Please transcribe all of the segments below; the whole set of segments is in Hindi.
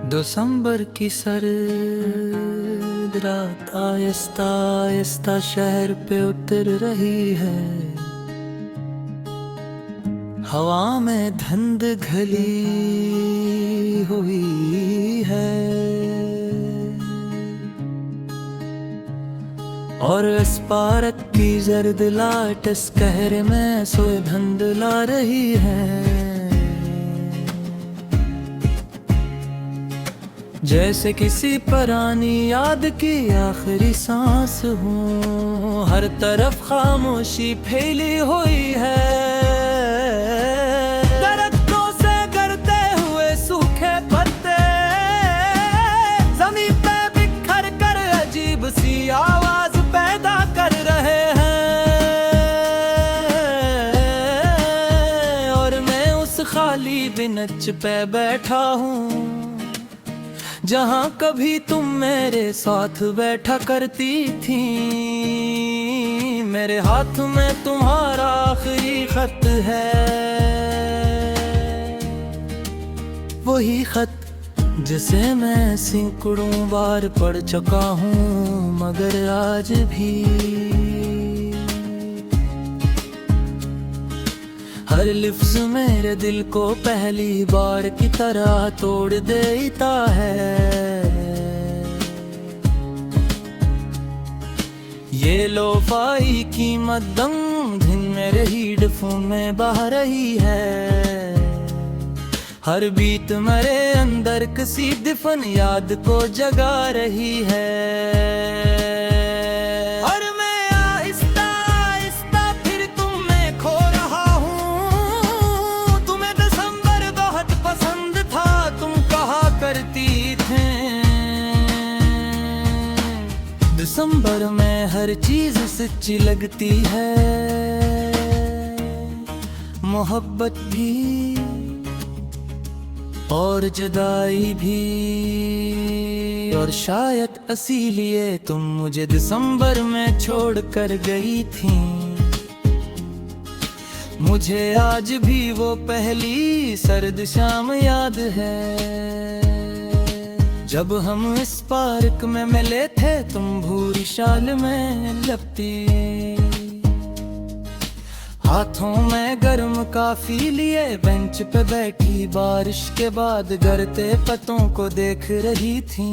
दिसंबर की सर्द रात आहिस्ता आहिस्ता शहर पे उतर रही है। हवा में धुंध घली हुई है और इस पार्क की जर्द लाइट इस कहर में सोए धुंधला रही है। जैसे किसी पुरानी याद की आखिरी सांस हो, हर तरफ खामोशी फैली हुई है। दरख्तों से गिरते हुए सूखे पत्ते जमीन पे बिखर कर अजीब सी आवाज पैदा कर रहे हैं। और मैं उस खाली बिनच पे बैठा हूँ जहाँ कभी तुम मेरे साथ बैठा करती थी। मेरे हाथ में तुम्हारा आखिरी खत है, वही खत जिसे मैं सैकड़ों बार पढ़ चुका हूँ, मगर आज भी हर लफ्ज मेरे दिल को पहली बार की तरह तोड़ देता है। ये लोफाई की मद्दम दिन मेरे हेडफोन में बह रही है। हर बीट मेरे अंदर किसी दफन याद को जगा रही है। दिसंबर में हर चीज सच्ची लगती है, मोहब्बत भी और जुदाई भी। और शायद इसीलिए तुम मुझे दिसंबर में छोड़ कर गई थी। मुझे आज भी वो पहली सर्द शाम याद है जब हम इस पार्क में मिले थे। तुम भूरी शाल में लपटी, हाथों में गर्म कॉफी लिए बेंच पे बैठी बारिश के बाद गिरते पत्तों को देख रही थी।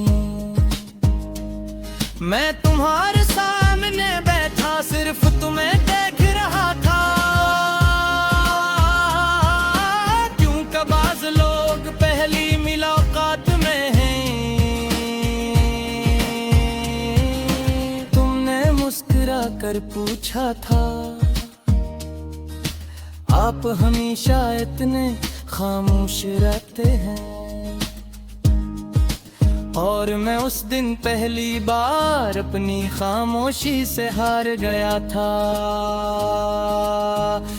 मैं तुम्हारे सामने बैठा सिर्फ तुम्हें देख रहा था। क्योंकि बाज़ लोग पहली मुलाकात में हैं। कर पूछा था, आप हमेशा इतने खामोश रहते हैं। और मैं उस दिन पहली बार अपनी खामोशी से हार गया था।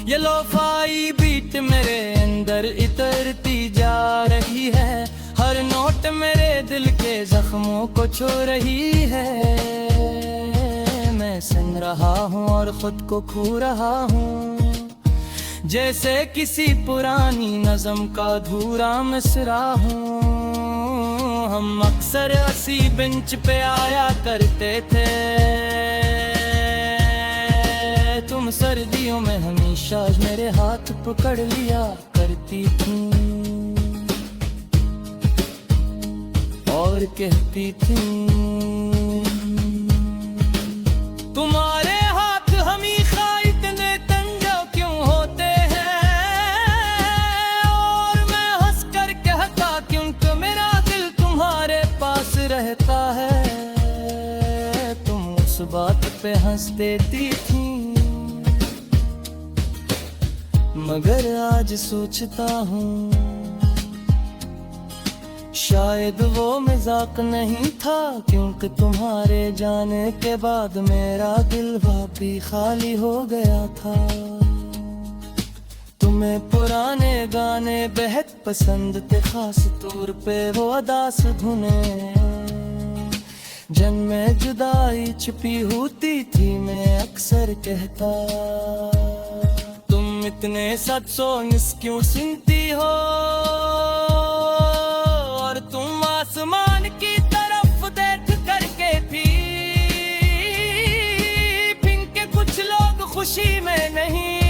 ये लोफाई बीट मेरे अंदर इतरती जा रही है, हर नोट मेरे दिल के जख्मों को छू रही है। मैं सुन रहा हूँ और खुद को खो रहा हूँ, जैसे किसी पुरानी नज़म का अधूरा मिसरा हूँ। हम अक्सर इसी बेंच पे आया करते थे, तुम सर्दियों में हमेशा मेरे हाथ पकड़ लिया करती थी और कहती थी, तुम्हारे हाथ हमेशा इतने तंग क्यों होते हैं। और मैं हंसकर कहता क्योंकि मेरा दिल तुम्हारे पास रहता है। तुम उस बात पे हंस देती थी, मगर आज सोचता हूँ शायद वो मजाक नहीं था। क्योंकि तुम्हारे जाने के बाद मेरा दिल वापी खाली हो गया था। तुम्हें पुराने गाने बेहद पसंद थे, खास तौर पे वो अदास धुने जिनमें जुदाई छुपी होती थी। मैं अक्सर कहता, तुम इतने सच सॉन्ग्स क्यों सुनती हो। और तुम खुशी में नहीं,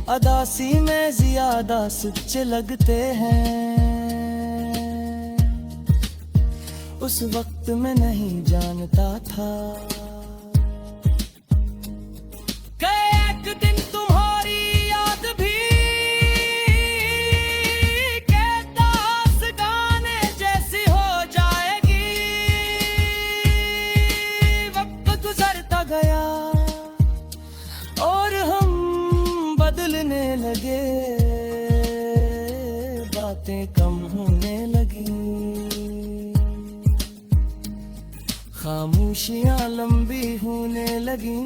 अदासी में ज्यादा सच्चे लगते हैं। उस वक्त में नहीं जानता था कि एक दिन तुम्हारी याद भी के दास गाने जैसी हो जाएगी। वक्त गुजरता गया और हम बदलने लगे, बातें कम होने लगी, खामोशियां लंबी होने लगी,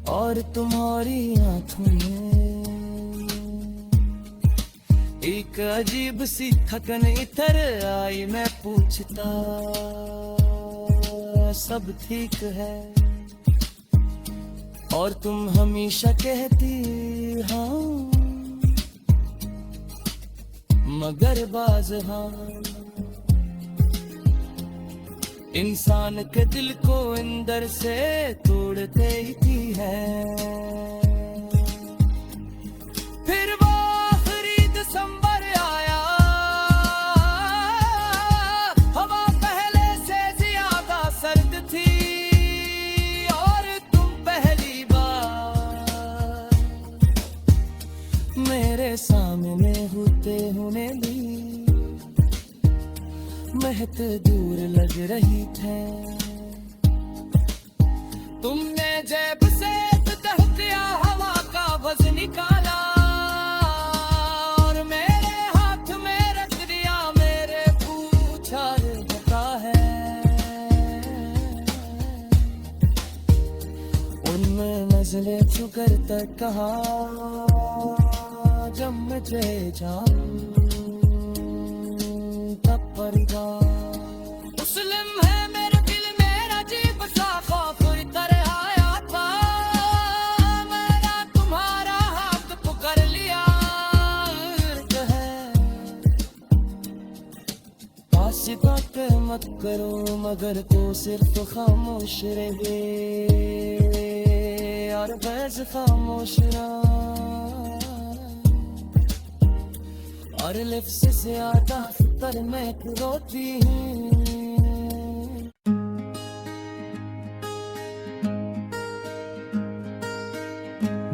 और तुम्हारी आंखों में एक अजीब सी थकन इतर आई। मैं पूछता सब ठीक है, और तुम हमेशा कहती हाँ, मगर बाज हाँ। इंसान के दिल को अंदर से तोड़ देती है। फिर वो आखिरी दिसंबर आया, हवा पहले से ज्यादा सर्द थी, और तुम पहली बार मेरे सामने होने ली। महत दूर लग रही थे, तुमने जेब से तहतिया हवा का वज़ निकाला, और मेरे हाथ में रख दिया, मेरे पूछा बता है। उनमें नज़रें छुकर तक कहा, जब मुझे जाऊं तब मुस्लिम है मेरे दिल में अजीब सा खौफ इतर आया था। मैंने तुम्हारा हाथ पकड़ लिया, पास बात मत करो, मगर तो सिर्फ खामोश रहे, और बस खामोश रहा, और लिफ्स से ज्यादा फिक्र में रोती हूँ।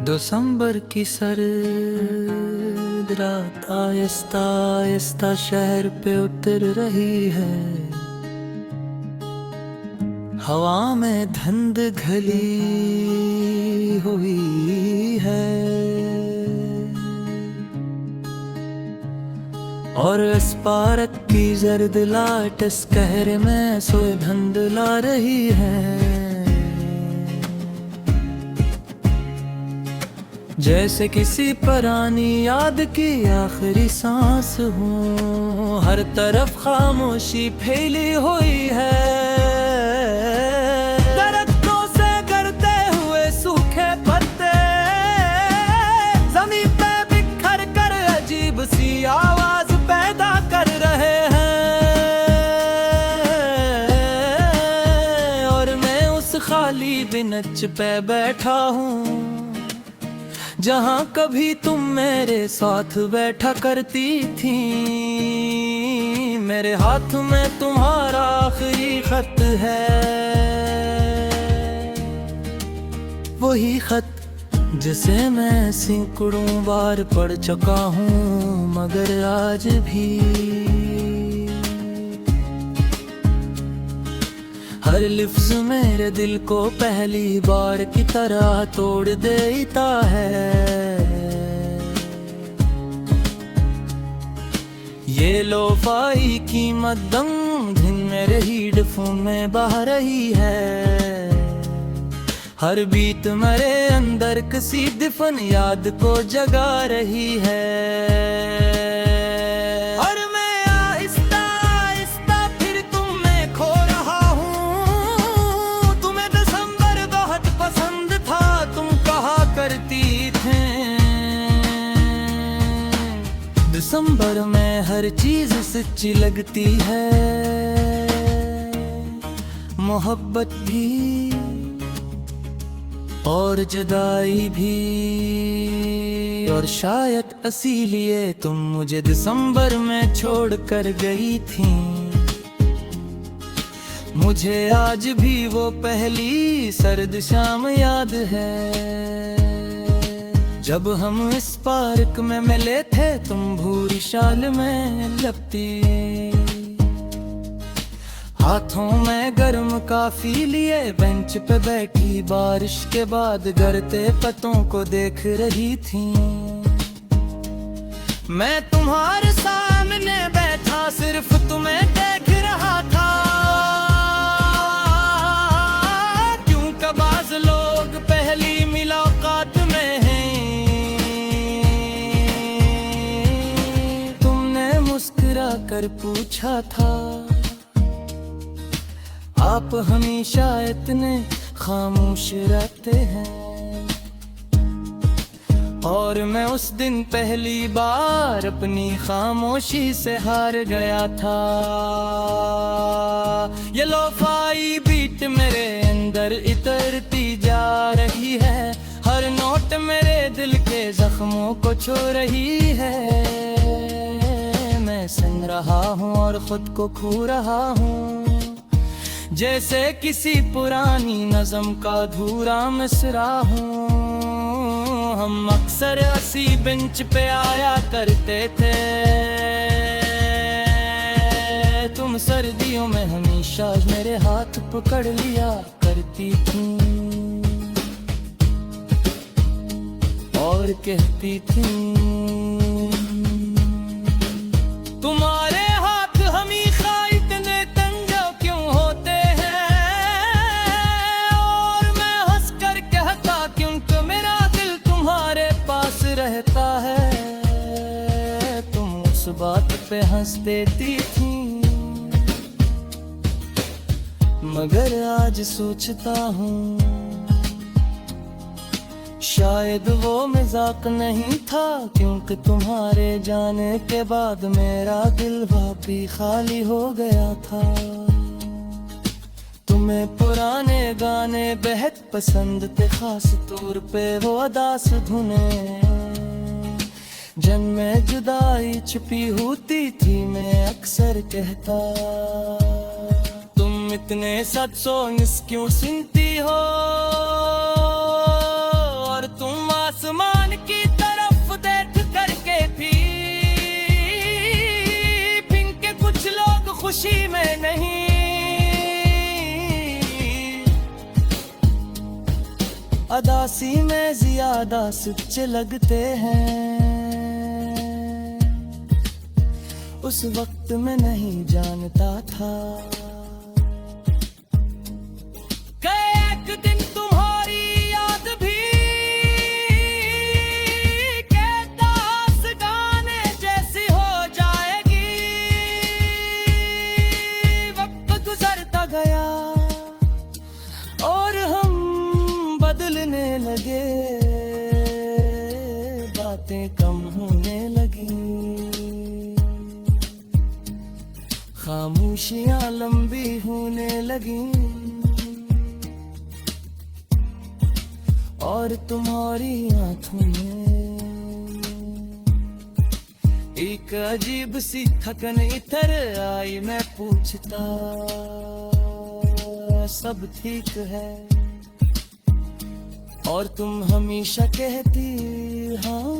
दिसंबर की सर्द रात आहिस्ता आहिस्ता शहर पे उतर रही है। हवा में धुंध घली हुई है, और इस पार्क की जर्द लाट इस कहर में सोए धुंध ला रही है। जैसे किसी पुरानी याद की आखिरी सांस हो, हर तरफ खामोशी फैली हुई है। दरख्तों से गिरते हुए सूखे पत्ते जमीन पे बिखर कर अजीब सी आवाज पैदा कर रहे हैं, और मैं उस खाली बेंच पे बैठा हूँ जहाँ कभी तुम मेरे साथ बैठा करती थी। मेरे हाथ में तुम्हारा आखिरी खत है, वही खत जिसे मैं सैकड़ों बार पढ़ चुका हूँ, मगर आज भी हर लफ्ज़ मेरे दिल को पहली बार की तरह तोड़ देता है। ये लोफाई की मद्दम धुन मेरे हेडफोन में बह रही है। हर बीट मेरे अंदर किसी दफन याद को जगा रही है। दिसंबर में हर चीज सच्ची लगती है मोहब्बत भी और जुदाई भी। और शायद इसीलिए तुम मुझे दिसंबर में छोड़ कर गई थी। मुझे आज भी वो पहली सर्द शाम याद है, जब हम इस पार्क में मिले थे, तुम भूरी शाल में लपटी, हाथों में गर्म कॉफी लिए बेंच पे बैठी बारिश के बाद गिरते पत्तों को देख रही थी। मैं तुम्हारे सामने बैठा सिर्फ तुम्हें देख रहा था, क्योंकि बाज़ लोग पहली मुलाकात में हैं। तुमने मुस्कुरा कर पूछा था, आप हमेशा इतने खामोश रहते हैं। और मैं उस दिन पहली बार अपनी खामोशी से हार गया था। ये लोफाई बीट मेरे अंदर इतरती जा रही है, हर नोट मेरे दिल के जख्मों को छू रही है। मैं सुन रहा हूँ और खुद को खो रहा हूँ, जैसे किसी पुरानी नज़म का अधूरा मिसरा हूँ। हम अक्सर इसी बेंच पे आया करते थे, तुम सर्दियों में हमेशा मेरे हाथ पकड़ लिया करती थी और कहती थी, तुम्हारे हाथ हमेशा इतने तंग क्यों होते हैं। और मैं हंस कर कहता, क्योंकि मेरा दिल तुम्हारे पास रहता है। तुम उस बात पे हंस देती थी, मगर आज सोचता हूँ शायद वो मजाक नहीं था, क्योंकि तुम्हारे जाने के बाद मेरा दिल वापी खाली हो गया था। तुम्हें पुराने गाने बेहद पसंद थे, खास तौर पे वो अदास धुने जिनमें जुदाई छुपी होती थी। मैं अक्सर कहता, तुम इतने सच सॉन्ग्स क्यों सुनती हो, और तुम आसमान की तरफ देख करके भी पिंके कुछ लोग खुशी में नहीं। अदासी में ज्यादा सच्चे लगते हैं, उस वक्त मैं नहीं जानता था कि एक दिन तुम्हारी याद भी के दास गाने जैसी हो जाएगी। वक्त गुजरता गया और हम बदलने लगे, बातें कम होने लगी, खामोशियां लंबी होने लगी। और तुम्हारी आंखों में एक अजीब सी थकन इतर आई। मैं पूछता, सब ठीक है, और तुम हमेशा कहती हाँ,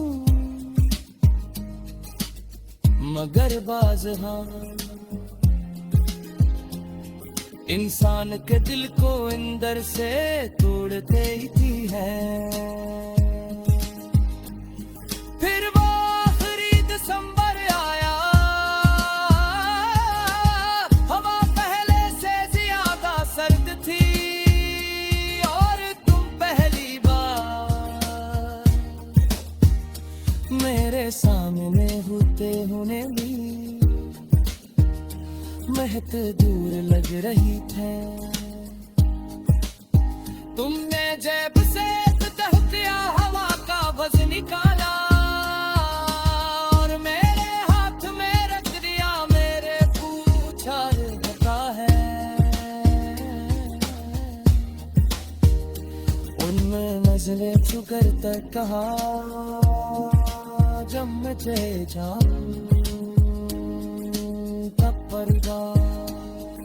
मगर बाज हाँ इंसान के दिल को अंदर से तोड़ देती है। फिर वो आखिरी दिसंबर आया, हवा पहले से ज्यादा सर्द थी, और तुम पहली बार मेरे सामने होते हुए भी महत दूर लग रही थे। तुमने जेब से तहतिया हवा का बज निकाला और मेरे हाथ में रख दिया। मैं नजरे छुकर तक कहा जब मुझे जाऊं तब पर्दा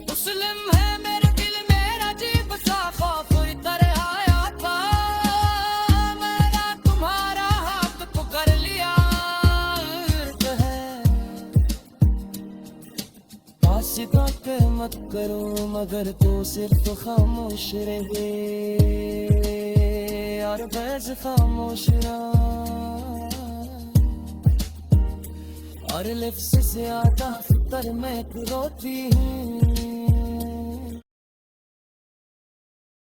मुस्लिम है मेरे दिल मेरा जी बसा खौफ इतर आया था मेरा तुम्हारा हाथ पकड़ लिया इर्द है वासिता के मत करो मगर तो सिर्फ खामोश रहे और बस खामोश रहा और लिफ्ट से ज्यादा फितर मैं रोती हूँ